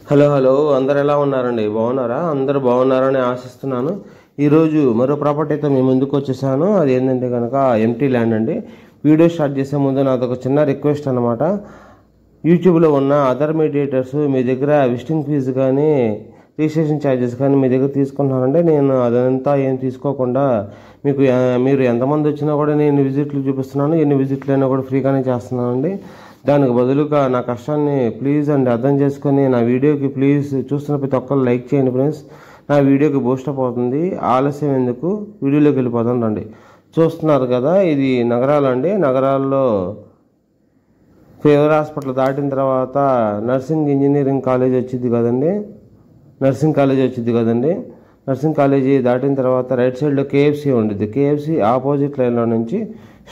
Hello hello అందరు ఎలా ఉన్నారండి? బాగున్నారా? అందరు బాగున్నారని ఆశిస్తున్నాను. ఈరోజు మరో ప్రాపర్టీతో మీ ముందుకు వచ్చేసాను. అది ఏంటంటే కనుక ఎంటీ ల్యాండ్ అండి. వీడియో స్టార్ట్ చేసే ముందు నాదొక చిన్న రిక్వెస్ట్ అనమాట. యూట్యూబ్లో ఉన్న అదర్ మీడియేటర్స్ మీ దగ్గర విజిటింగ్ ఫీజు కానీ రిజిస్ట్రేషన్ ఛార్జెస్ కానీ మీ దగ్గర తీసుకుంటున్నారంటే నేను అదంతా ఏం తీసుకోకుండా మీరు ఎంతమంది వచ్చినా కూడా నేను విజిట్లు చూపిస్తున్నాను. ఎన్ని విజిట్లు అయినా కూడా ఫ్రీగానే చేస్తున్నానండి. దానికి బదులుగా నా కష్టాన్ని ప్లీజ్ అండి అర్థం చేసుకొని నా వీడియోకి ప్లీజ్ చూస్తున్న ప్రతి ఒక్కరు లైక్ చేయండి ఫ్రెండ్స్. నా వీడియోకి బూస్టప్ అవుతుంది. ఆలస్యం ఎందుకు, వీడియోలోకి వెళ్ళిపోతాం రండి. చూస్తున్నారు కదా, ఇది నగరాలు అండి. నగరాల్లో ఫీవర్ హాస్పిటల్ దాటిన తర్వాత నర్సింగ్ ఇంజనీరింగ్ కాలేజ్ వచ్చింది కదండి, నర్సింగ్ కాలేజీ దాటిన తర్వాత రైట్ సైడ్లో కేఎఫ్సి ఉండిద్ది. కేఎఫ్సి ఆపోజిట్ లైన్లో నుంచి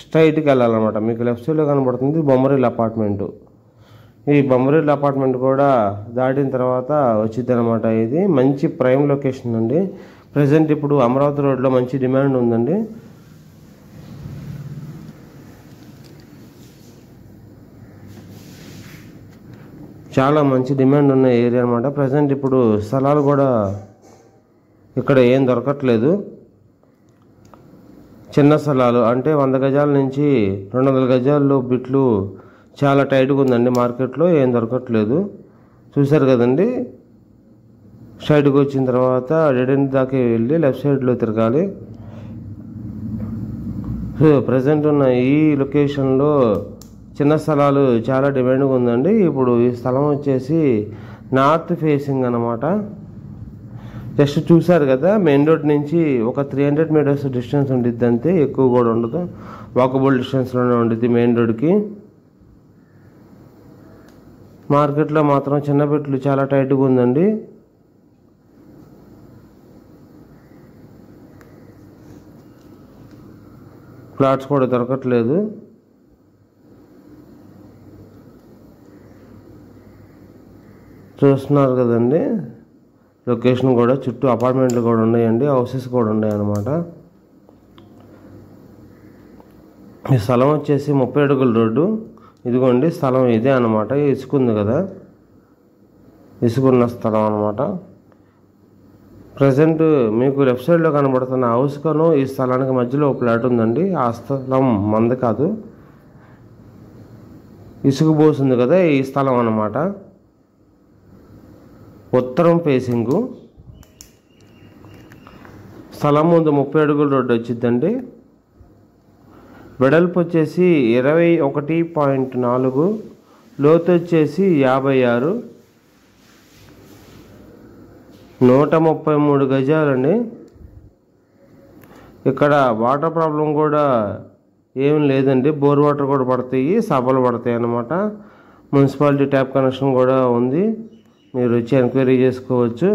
స్ట్రైట్కి వెళ్ళాలన్నమాట. మీకు లెఫ్ట్ సైడ్లో కనబడుతుంది బొమ్మరిల్లు అపార్ట్మెంటు. ఈ బొమ్మరిల్లు అపార్ట్మెంట్ కూడా దాటిన తర్వాత వచ్చింది అనమాట. ఇది మంచి ప్రైమ్ లొకేషన్ అండి. ప్రజెంట్ ఇప్పుడు అమరావతి రోడ్లో మంచి డిమాండ్ ఉందండి. చాలా మంచి డిమాండ్ ఉన్న ఏరియా అనమాట. ప్రజెంట్ ఇప్పుడు స్థలాలు కూడా ఇక్కడ ఏం దొరకట్లేదు. చిన్న స్థలాలు అంటే 100 గజాల నుంచి 200 గజాల్లో బిట్లు చాలా టైట్గా ఉందండి. మార్కెట్లో ఏం దొరకట్లేదు. చూశారు కదండి, స్ట్రైట్కి వచ్చిన తర్వాత డెడ్ ఎండ్ దాకా వెళ్ళి లెఫ్ట్ సైడ్లో తిరగాలి. సో ప్రజెంట్ ఉన్న ఈ లొకేషన్లో చిన్న స్థలాలు చాలా డిమాండ్గా ఉందండి. ఇప్పుడు ఈ స్థలం వచ్చేసి నార్త్ ఫేసింగ్ అన్నమాట. జస్ట్ చూసారు కదా, మెయిన్ రోడ్ నుంచి ఒక 300 మీటర్స్ డిస్టెన్స్ ఉండిద్ది అంతే, ఎక్కువ కూడా ఉండదు. వాకబుల్ డిస్టెన్స్లోనే ఉండిద్ది మెయిన్ రోడ్కి. మార్కెట్లో మాత్రం చిన్న బిట్లు చాలా టైట్గా ఉందండి. ప్లాట్స్ కూడా దొరకట్లేదు. చూస్తున్నారు కదండి, లొకేషన్ కూడా చుట్టూ అపార్ట్మెంట్లు కూడా ఉన్నాయండి, హౌసెస్ కూడా ఉన్నాయి అన్నమాట. ఈ స్థలం వచ్చేసి 30 అడుగుల రోడ్డు. ఇదిగోండి స్థలం ఇదే అన్నమాట. ఇసుక ఉంది కదా, ఇసుకున్న స్థలం అన్నమాట. ప్రజెంట్ మీకు లెఫ్ట్ సైడ్లో కనబడుతున్న హౌస్ కను ఈ స్థలానికి మధ్యలో ఒక ప్లాట్ ఉందండి. ఆ స్థలం మంది కాదు, ఇసుక పోసింది కదా ఈ స్థలం అన్నమాట. ఉత్తరం ఫేసింగు స్థలం ముందు 30 అడుగుల రోడ్డు వచ్చిందండి. వెడల్పు వచ్చేసి 21.4, లోతు వచ్చేసి 56, 133 గజాలండి. ఇక్కడ వాటర్ ప్రాబ్లం కూడా ఏం లేదండి. బోర్ వాటర్ కూడా పడతాయి, సభలు పడతాయి అన్నమాట. మున్సిపాలిటీ ట్యాప్ కనెక్షన్ కూడా ఉంది, మీరు వచ్చి ఎంక్వైరీ చేసుకోవచ్చు.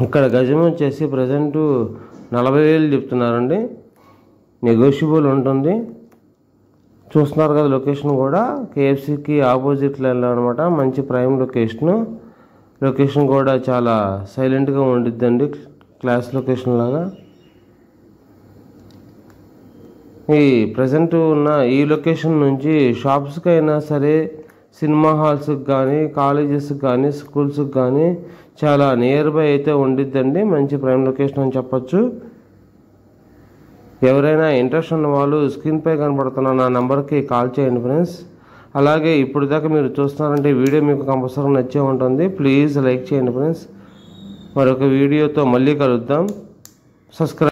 ఇక్కడ గజం వచ్చేసి ప్రజెంట్ 40,000 చెప్తున్నారండి, నెగోషియబుల్ ఉంటుంది. చూస్తున్నారు కదా, లొకేషన్ కూడా కేఎఫ్సికి ఆపోజిట్ లైన్లో అనమాట. మంచి ప్రైమ్ లొకేషన్ కూడా చాలా సైలెంట్గా ఉండిద్దండి, క్లాస్ లొకేషన్ లాగా. ఈ ప్రజెంట్ ఉన్న ఈ లొకేషన్ నుంచి షాప్స్కి అయినా సరే, సినిమా హాల్స్కి కానీ, కాలేజెస్కి కానీ, స్కూల్స్కి కానీ చాలా నియర్ బై అయితే ఉండిద్దండి. మంచి ప్రైమ్ లొకేషన్ అని చెప్పచ్చు. ఎవరైనా ఇంట్రెస్ట్ ఉన్న వాళ్ళు స్క్రీన్పై కనబడుతున్న నా నెంబర్కి కాల్ చేయండి ఫ్రెండ్స్. అలాగే ఇప్పుడు దాకా మీరు చూస్తున్నారంటే వీడియో మీకు కంపల్సరీ నచ్చే ఉంటుంది. ప్లీజ్ లైక్ చేయండి ఫ్రెండ్స్. మరొక వీడియోతో మళ్ళీ కలుద్దాం. సబ్స్క్రైబ్